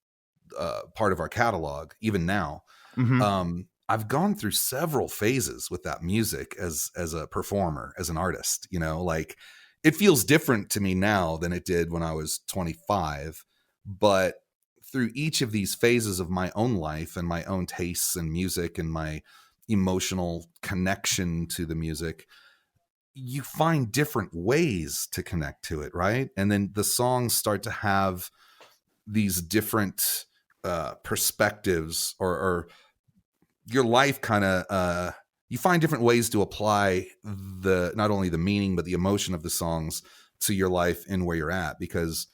part of our catalog, even now. Mm-hmm. I've gone through several phases with that music as a performer, as an artist, like it feels different to me now than it did when I was 25, but through each of these phases of my own life and my own tastes in music and my emotional connection to the music, you find different ways to connect to it, right? And then the songs start to have these different perspectives, or your life kind of you find different ways to apply not only the meaning but the emotion of the songs to your life and where you're at. Because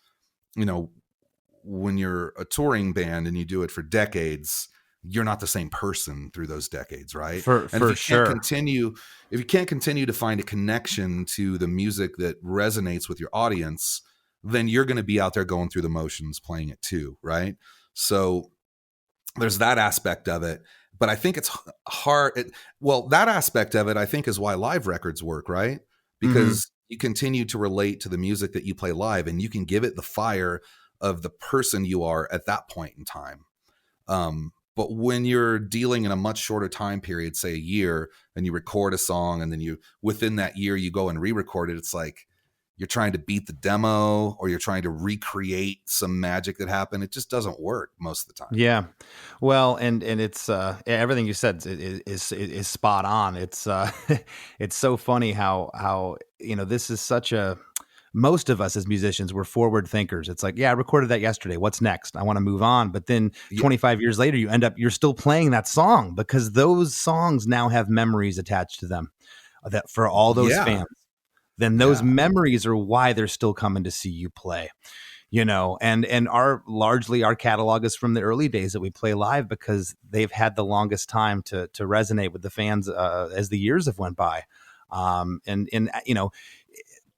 when you're a touring band and you do it for decades, you're not the same person through those decades, right? If you can't continue to find a connection to the music that resonates with your audience, then you're going to be out there going through the motions playing it too, right? So there's that aspect of it. But I think it's hard. That aspect of it, I think, is why live records work, right? Because you continue to relate to the music that you play live, and you can give it the fire of the person you are at that point in time. But when you're dealing in a much shorter time period, say a year, and you record a song, and then within that year you go and re-record it, it's like you're trying to beat the demo, or you're trying to recreate some magic that happened. It just doesn't work most of the time. Yeah. Well, and it's everything you said is spot on. It's it's so funny how this is such a, most of us as musicians, we're forward thinkers. It's like, yeah, I recorded that yesterday. What's next? I want to move on. But then 25 years later, you're still playing that song because those songs now have memories attached to them that for all those fans. Then those memories are why they're still coming to see you play, and largely our catalog is from the early days that we play live because they've had the longest time to resonate with the fans as the years have went by.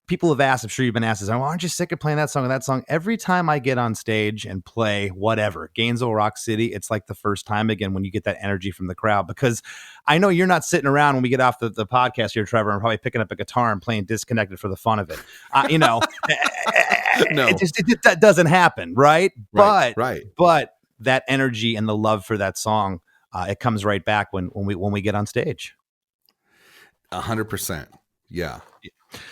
People have asked, I'm sure you've been asked, aren't you sick of playing that song or that song? Every time I get on stage and play whatever, Gainesville, Rock City, it's like the first time again when you get that energy from the crowd, because I know you're not sitting around when we get off the podcast here, Trevor, and probably picking up a guitar and playing Disconnected for the fun of it. No, that doesn't happen, right? But that energy and the love for that song, it comes right back when we get on stage. 100%. Yeah.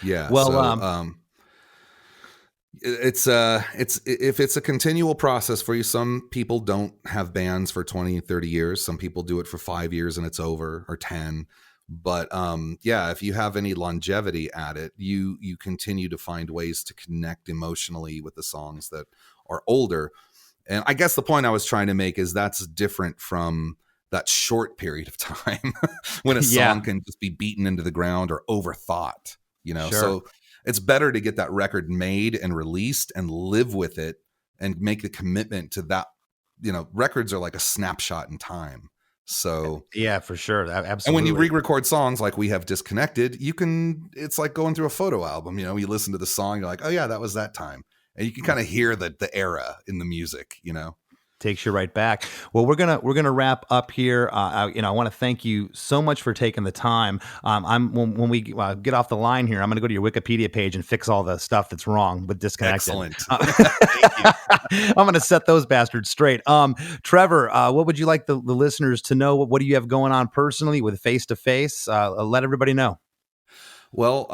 Yeah. Well, it's if it's a continual process for you. Some people don't have bands for 20, 30 years. Some people do it for 5 years and it's over, or 10. But if you have any longevity at it, you continue to find ways to connect emotionally with the songs that are older. And I guess the point I was trying to make is that's different from that short period of time when a song can just be beaten into the ground or overthought. Sure. So it's better to get that record made and released and live with it and make the commitment to that. Records are like a snapshot in time. So yeah, for sure. Absolutely. And when you re-record songs like we have Disconnected, it's like going through a photo album. You listen to the song, you're like, oh yeah, that was that time. And you can kind of hear the era in the music, Takes you right back. Well, we're gonna wrap up here. I want to thank you so much for taking the time. When we get off the line here, I'm going to go to your Wikipedia page and fix all the stuff that's wrong with Disconnected. Excellent. Thank you. I'm going to set those bastards straight. Trevor, what would you like the listeners to know? What do you have going on personally with Face to Face? Let everybody know. Well,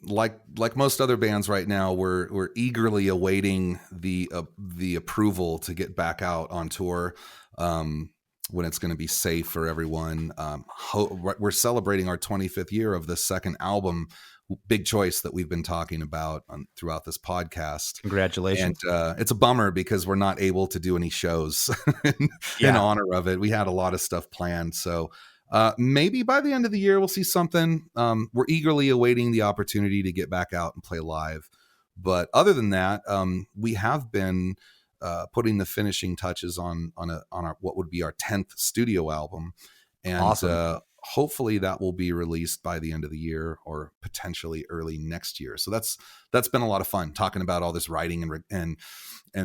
like most other bands right now, we're eagerly awaiting the approval to get back out on tour when it's going to be safe for everyone. We're celebrating our 25th year of the second album, Big Choice, that we've been talking about throughout this podcast. Congratulations. And it's a bummer because we're not able to do any shows in honor of it. We had a lot of stuff planned, so maybe by the end of the year we'll see something. We're eagerly awaiting the opportunity to get back out and play live. But other than that, we have been putting the finishing touches on our what would be our 10th studio album, and awesome. Hopefully that will be released by the end of the year or potentially early next year. So that's been a lot of fun talking about all this writing and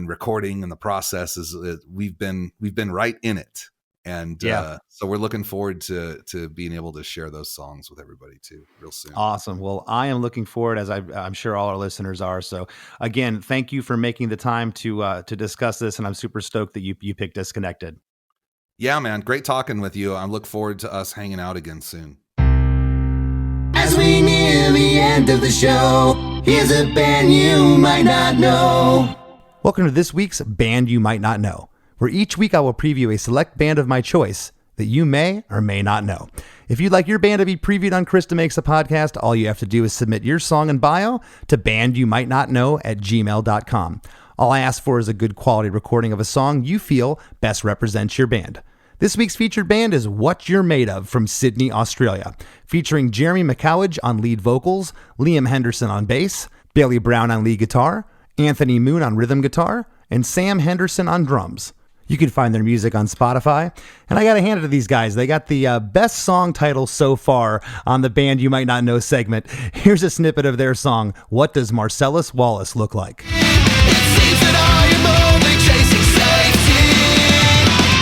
recording, and the process is we've been right in it. And so we're looking forward to being able to share those songs with everybody too real soon. Awesome. Well, I am looking forward, as I'm sure all our listeners are. So again, thank you for making the time to discuss this. And I'm super stoked that you picked Disconnected. Yeah, man. Great talking with you. I look forward to us hanging out again soon. As we near the end of the show, here's a band you might not know. Welcome to this week's Band You Might Not Know, where each week I will preview a select band of my choice that you may or may not know. If you'd like your band to be previewed on Chris DeMakes a Podcast, all you have to do is submit your song and bio to bandyoumightknow@gmail.com. All I ask for is a good quality recording of a song you feel best represents your band. This week's featured band is What You're Made Of from Sydney, Australia, featuring Jeremy McCowage on lead vocals, Liam Henderson on bass, Bailey Brown on lead guitar, Anthony Moon on rhythm guitar, and Sam Henderson on drums. You can find their music on Spotify. And I got to hand it to these guys. They got the best song title so far on the Band You Might Not Know segment. Here's a snippet of their song, What Does Marcellus Wallace Look Like? It seems that I am only chasing safety.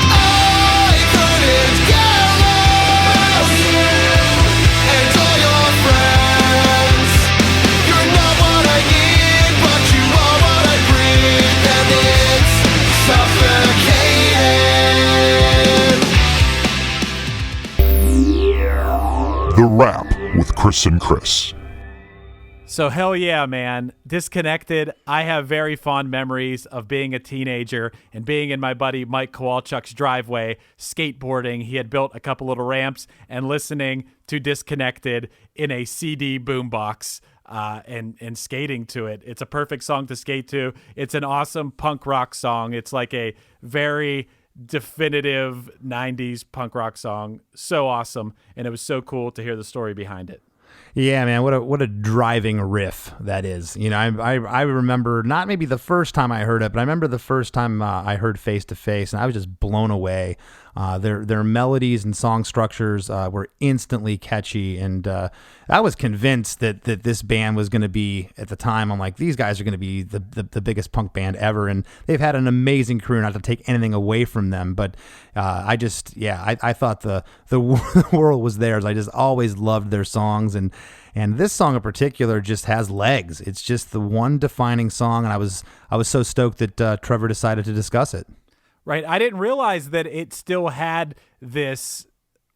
I couldn't care less. And all your friends The Wrap with Chris and Chris. So hell yeah, man. Disconnected. I have very fond memories of being a teenager and being in my buddy Mike Kowalczuk's driveway, skateboarding. He had built a couple little ramps and listening to Disconnected in a CD boombox and skating to it. It's a perfect song to skate to. It's an awesome punk rock song. It's like a very definitive 90s punk rock song. So awesome. And it was so cool to hear the story behind it. Yeah, man, what a driving riff that is. You know, I remember not maybe the first time I heard it, but I remember the first time I heard Face to Face, and I was just blown away. Their melodies and song structures were instantly catchy, and I was convinced that this band was going to be, at the time, I'm like, these guys are going to be the biggest punk band ever, and they've had an amazing career, not to take anything away from them, but I thought the world was theirs. I just always loved their songs, and this song in particular just has legs. It's just the one defining song, and I was so stoked that Trever decided to discuss it. Right. I didn't realize that it still had this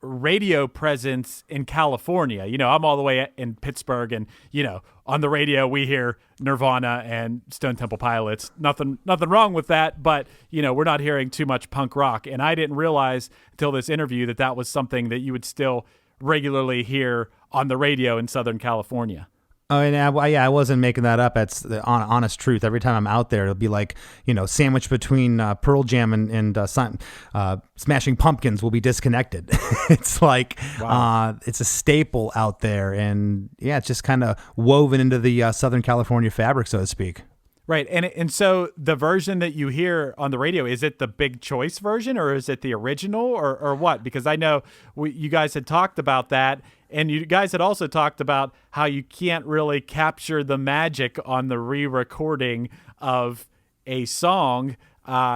radio presence in California. You know, I'm all the way in Pittsburgh, and, you know, on the radio we hear Nirvana and Stone Temple Pilots. Nothing wrong with that, but, you know, we're not hearing too much punk rock. And I didn't realize until this interview that was something that you would still regularly hear on the radio in Southern California. Oh, and I wasn't making that up. That's the honest truth. Every time I'm out there, it'll be like, you know, sandwiched between Pearl Jam and Smashing Pumpkins will be Disconnected. It's like, wow. It's a staple out there. And yeah, it's just kind of woven into the Southern California fabric, so to speak. Right. And so the version that you hear on the radio, is it the Big Choice version, or is it the original, or what? Because I know you guys had talked about that, and you guys had also talked about how you can't really capture the magic on the re-recording of a song.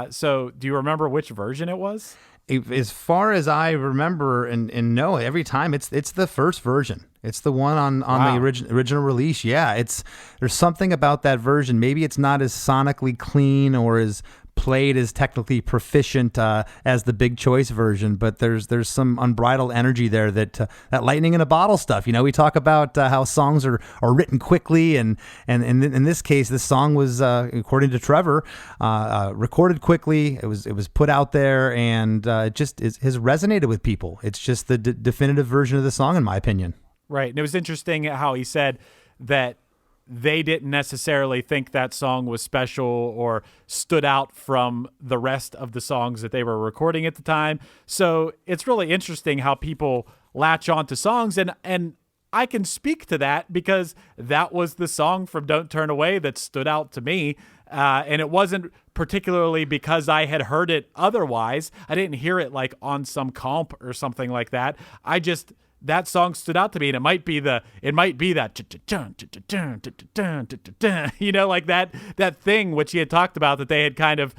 So do you remember which version it was? As far as I remember and know, every time it's the first version. It's the one on wow. the original release. Yeah, there's something about that version. Maybe it's not as sonically clean or as played as technically proficient as the Big Choice version, but there's some unbridled energy there that lightning in a bottle stuff. You know, we talk about how songs are written quickly, and in this case, this song was, according to Trever, recorded quickly. It was put out there, and it just has resonated with people. It's just the definitive version of the song, in my opinion. Right. And it was interesting how he said that they didn't necessarily think that song was special or stood out from the rest of the songs that they were recording at the time. So it's really interesting how people latch on to songs. And I can speak to that because that was the song from Don't Turn Away that stood out to me. And it wasn't particularly because I had heard it otherwise. I didn't hear it like on some comp or something like that. That song stood out to me, and it might be that, you know, like that thing which he had talked about, that they had kind of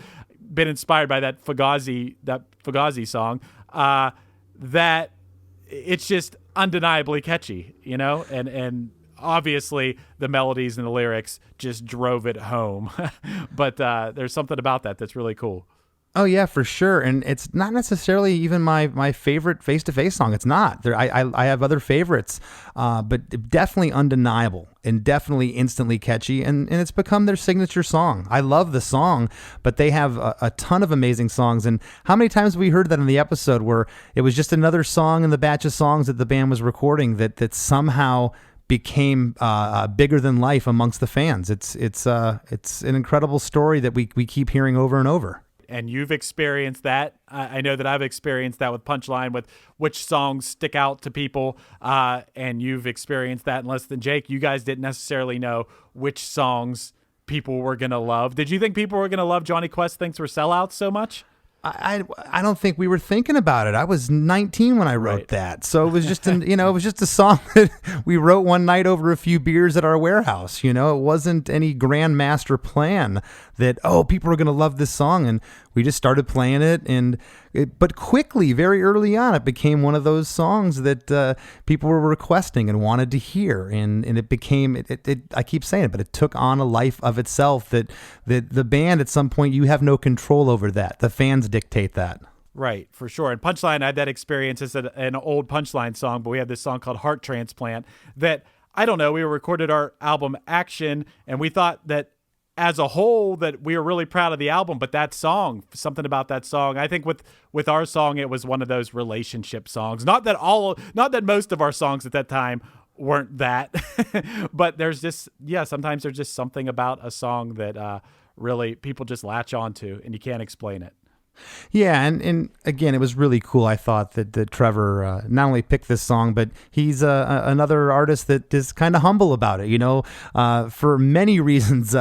been inspired by that Fugazi song, that it's just undeniably catchy, you know, and obviously the melodies and the lyrics just drove it home. But there's something about that that's really cool. Oh yeah, for sure. And it's not necessarily even my favorite Face to Face song. It's not. I have other favorites, but definitely undeniable and definitely instantly catchy. And it's become their signature song. I love the song, but they have a ton of amazing songs. And how many times have we heard that in the episode where it was just another song in the batch of songs that the band was recording that somehow became bigger than life amongst the fans. It's an incredible story that we keep hearing over and over. And you've experienced that. I know that I've experienced that with Punchline, with which songs stick out to people. And you've experienced that in Less Than Jake. You guys didn't necessarily know which songs people were going to love. Did you think people were going to love Johnny Quest Thinks We're Sellouts so much? I don't think we were thinking about it. I was 19 when I wrote that. So it was just it was just a song that we wrote one night over a few beers at our warehouse. You know, it wasn't any grand master plan that, people are going to love this song. And we just started playing it, but quickly, very early on, it became one of those songs that people were requesting and wanted to hear. And it became, I keep saying it, but it took on a life of itself that the band, at some point, you have no control over that. The fans dictate that. Right, for sure. And Punchline, I had that experience. It's an old Punchline song, but we had this song called Heart Transplant that, I don't know, we recorded our album Action, and we thought that as a whole that we were really proud of the album, but that song, something about that song, I think with our song, it was one of those relationship songs. Not that most of our songs at that time weren't that, but there's just, sometimes there's just something about a song that really people just latch onto and you can't explain it. Yeah, and again, it was really cool. I thought that Trever not only picked this song, but he's another artist that is kind of humble about it. You know, for many reasons,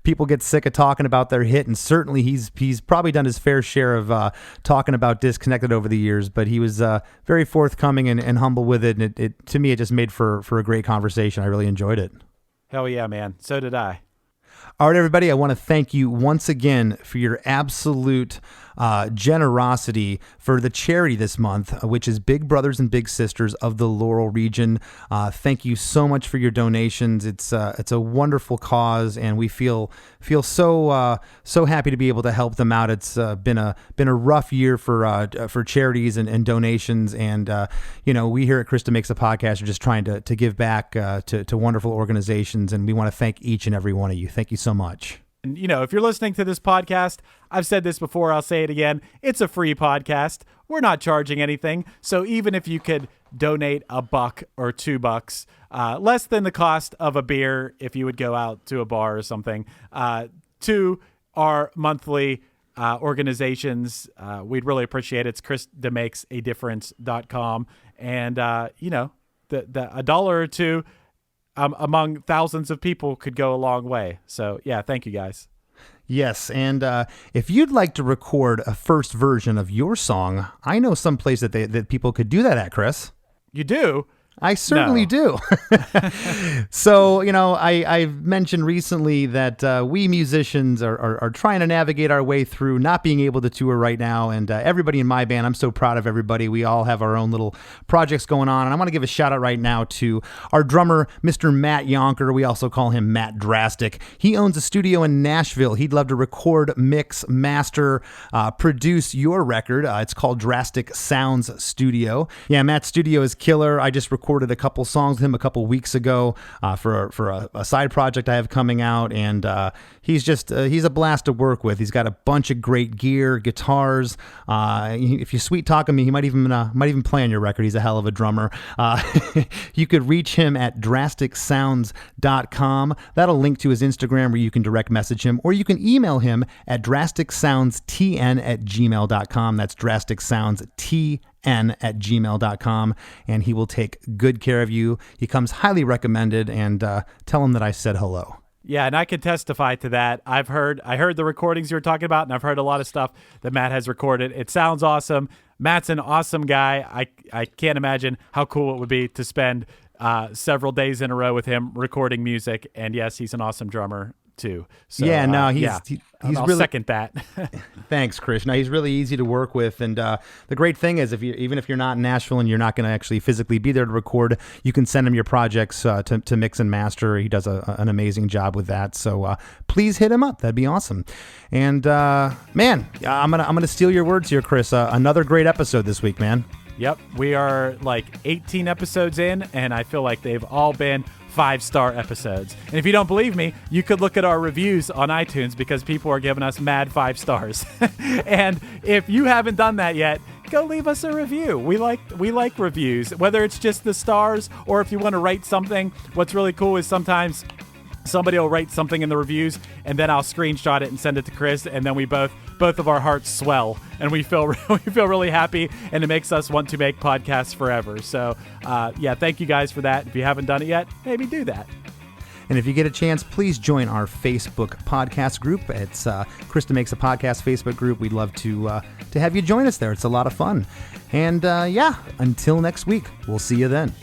people get sick of talking about their hit, and certainly he's probably done his fair share of talking about Disconnected over the years. But he was very forthcoming and humble with it, and it to me it just made for a great conversation. I really enjoyed it. Hell yeah, man! So did I. All right, everybody, I want to thank you once again for your absolute generosity for the charity this month, which is Big Brothers and Big Sisters of the Laurel region. Thank you so much for your donations. It's a wonderful cause, and we feel so happy to be able to help them out. It's been a rough year for charities and donations, and we here at Krista Makes a Podcast are just trying to give back to wonderful organizations, and we want to thank each and every one of you. Thank you so much. And, if you're listening to this podcast, I've said this before, I'll say it again. It's a free podcast. We're not charging anything. So even if you could donate $1 or $2, less than the cost of a beer if you would go out to a bar or something, to our monthly organizations, we'd really appreciate it. It's DeMakes.com. And, the $1 or $2 among thousands of people could go a long way. So, yeah, thank you, guys. Yes, and if you'd like to record a first version of your song, I know some place that people could do that at, Chris. You do? I certainly do. So, I've mentioned recently that we musicians are trying to navigate our way through not being able to tour right now. And everybody in my band, I'm so proud of everybody. We all have our own little projects going on. And I want to give a shout out right now to our drummer, Mr. Matt Yonker. We also call him Matt Drastic. He owns a studio in Nashville. He'd love to record, mix, master, produce your record. It's called Drastic Sounds Studio. Yeah, Matt's studio is killer. I just recorded a couple songs with him a couple weeks ago for a side project I have coming out, and he's a blast to work with. He's got a bunch of great gear, guitars. If you sweet talk him, he might even play on your record. He's a hell of a drummer. You could reach him at drasticsounds.com. That'll link to his Instagram where you can direct message him, or you can email him at drasticsoundstn@gmail.com. That's drasticsoundstn@gmail.com, and he will take good care of you. He comes highly recommended, and tell him that I said hello. Yeah, and I can testify to that. I heard the recordings you were talking about, and I've heard a lot of stuff that Matt has recorded. It sounds awesome. Matt's an awesome guy. I can't imagine how cool it would be to spend several days in a row with him recording music. And yes, he's an awesome drummer too. So, yeah, no, he's I'll really second that. Thanks, Chris. Now, he's really easy to work with, and the great thing is, even if you're not in Nashville and you're not going to actually physically be there to record, you can send him your projects to mix and master. He does an amazing job with that. So please hit him up. That'd be awesome. And man, I'm gonna steal your words here, Chris. Another great episode this week, man. Yep, we are like 18 episodes in, and I feel like they've all been 5-star episodes. And if you don't believe me, you could look at our reviews on iTunes, because people are giving us mad 5 stars. And if you haven't done that yet, go leave us a review. We like reviews, whether it's just the stars or if you want to write something. What's really cool is sometimes somebody will write something in the reviews, and then I'll screenshot it and send it to Chris, and then we both of our hearts swell, and we feel really happy, and it makes us want to make podcasts forever. So thank you guys for that. If you haven't done it yet, maybe do that. And if you get a chance, please join our Facebook podcast group. It's Krista Makes a Podcast Facebook group. We'd love to have you join us there. It's a lot of fun. And until next week, we'll see you then.